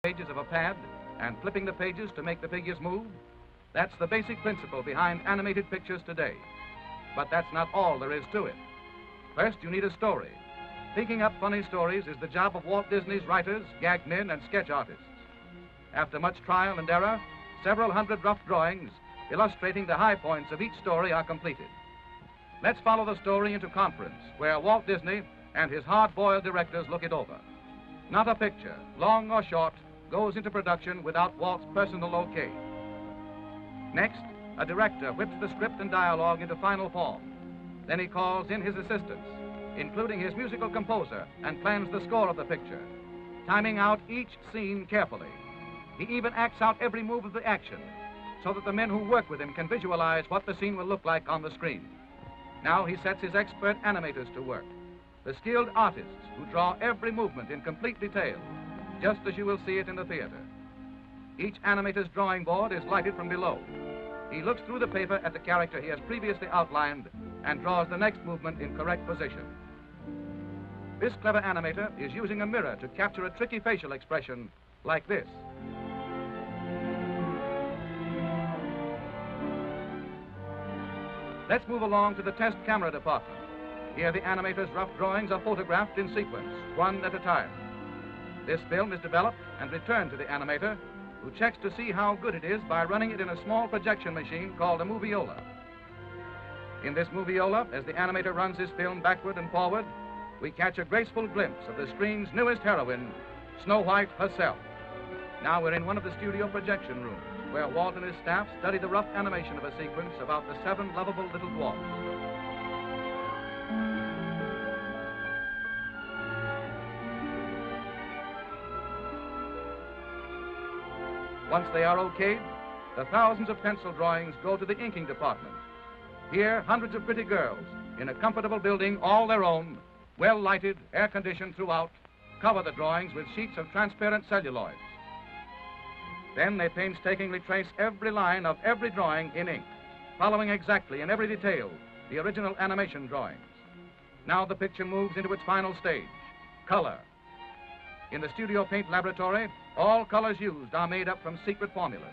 pages of a pad and flipping the pages to make the figures move, that's the basic principle behind animated pictures today. But that's not all there is to it. First, you need a story. Thinking up funny stories is the job of Walt Disney's writers, gag men, and sketch artists. After much trial and error, several hundred rough drawings illustrating the high points of each story are completed. Let's follow the story into conference, where Walt Disney and his hard-boiled directors look it over. Not a picture, long or short, goes into production without Walt's personal okay. Next, a director whips the script and dialogue into final form. Then he calls in his assistants, including his musical composer, and plans the score of the picture, timing out each scene carefully. He even acts out every move of the action, so that the men who work with him can visualize what the scene will look like on the screen. Now he sets his expert animators to work, the skilled artists who draw every movement in complete detail, just as you will see it in the theater. Each animator's drawing board is lighted from below. He looks through the paper at the character he has previously outlined and draws the next movement in correct position. This clever animator is using a mirror to capture a tricky facial expression like this. Let's move along to the test camera department. Here the animator's rough drawings are photographed in sequence, one at a time. This film is developed and returned to the animator, who checks to see how good it is by running it in a small projection machine called a moviola. In this moviola, as the animator runs his film backward and forward, we catch a graceful glimpse of the screen's newest heroine, Snow White herself. Now we're in one of the studio projection rooms, where Walt and his staff study the rough animation of a sequence about the 7 lovable little dwarfs. Once they are okayed, the thousands of pencil drawings go to the inking department. Here, hundreds of pretty girls, in a comfortable building all their own, well lighted, air-conditioned throughout, cover the drawings with sheets of transparent celluloids. Then they painstakingly trace every line of every drawing in ink, following exactly in every detail the original animation drawings. Now the picture moves into its final stage, color. In the studio paint laboratory, all colors used are made up from secret formulas.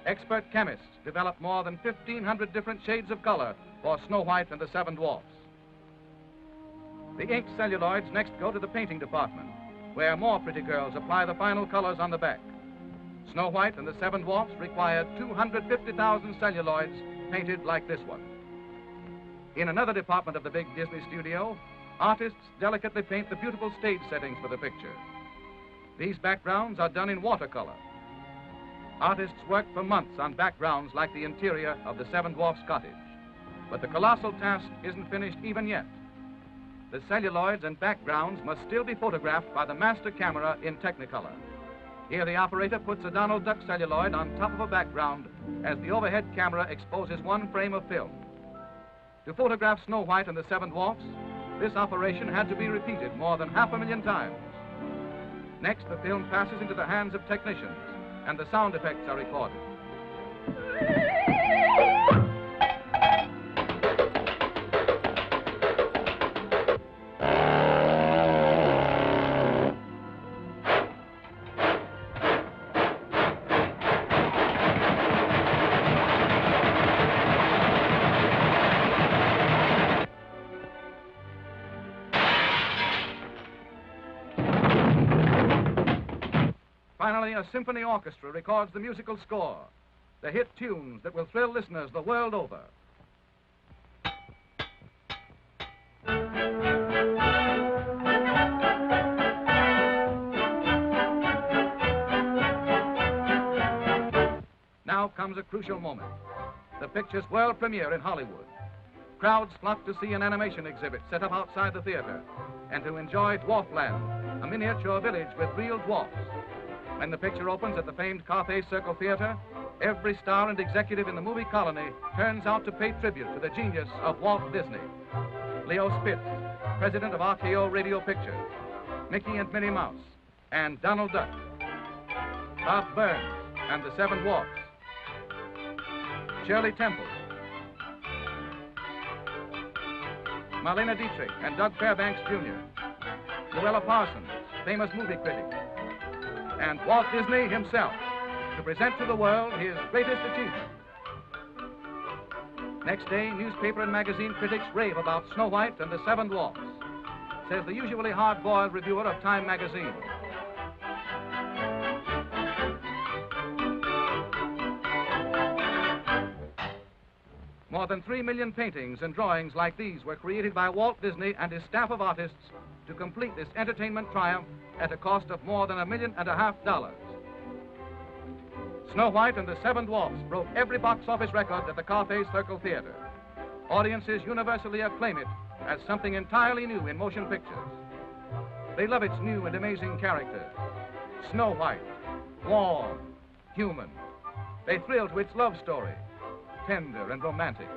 Expert chemists develop more than 1,500 different shades of color for Snow White and the 7 Dwarfs. The inked celluloids next go to the painting department, where more pretty girls apply the final colors on the back. Snow White and the 7 Dwarfs required 250,000 celluloids painted like this one. In another department of the big Disney studio, artists delicately paint the beautiful stage settings for the picture. These backgrounds are done in watercolor. Artists work for months on backgrounds like the interior of the 7 Dwarfs' cottage. But the colossal task isn't finished even yet. The celluloids and backgrounds must still be photographed by the master camera in Technicolor. Here the operator puts a Donald Duck celluloid on top of a background as the overhead camera exposes one frame of film. To photograph Snow White and the 7 Dwarfs, this operation had to be repeated more than 500,000 times. Next, the film passes into the hands of technicians, and the sound effects are recorded. Finally, a symphony orchestra records the musical score, the hit tunes that will thrill listeners the world over. Now comes a crucial moment, the picture's world premiere in Hollywood. Crowds flock to see an animation exhibit set up outside the theater and to enjoy Dwarfland, a miniature village with real dwarfs. When the picture opens at the famed Carthay Circle Theater, every star and executive in the movie colony turns out to pay tribute to the genius of Walt Disney. Leo Spitz, president of RKO Radio Pictures, Mickey and Minnie Mouse, and Donald Duck, Bob Burns and the 7 Dwarfs, Shirley Temple, Marlena Dietrich and Doug Fairbanks Jr., Luella Parsons, famous movie critic, and Walt Disney himself to present to the world his greatest achievement. Next day, newspaper and magazine critics rave about Snow White and the Seven Dwarfs, says the usually hard-boiled reviewer of Time magazine. More than 3 million paintings and drawings like these were created by Walt Disney and his staff of artists to complete this entertainment triumph at a cost of more than $1.5 million. Snow White and the Seven Dwarfs broke every box office record at the Carthay Circle Theater. Audiences universally acclaim it as something entirely new in motion pictures. They love its new and amazing characters. Snow White, warm, human. They thrill to its love story, tender and romantic.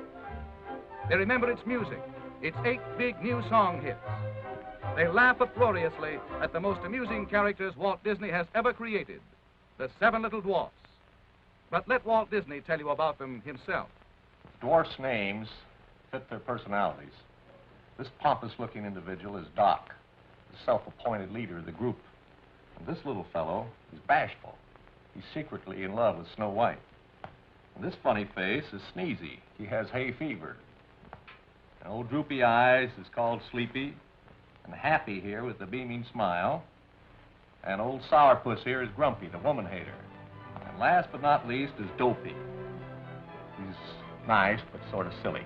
They remember its music, its 8 big new song hits. They laugh uproariously at the most amusing characters Walt Disney has ever created, the 7 little dwarfs. But let Walt Disney tell you about them himself. Dwarfs' names fit their personalities. This pompous-looking individual is Doc, the self-appointed leader of the group. And this little fellow is bashful. He's secretly in love with Snow White. And this funny face is Sneezy. He has hay fever. And old Droopy Eyes is called Sleepy. And Happy here with the beaming smile. And old Sourpuss here is Grumpy, the woman hater. And last but not least is Dopey. He's nice, but sort of silly.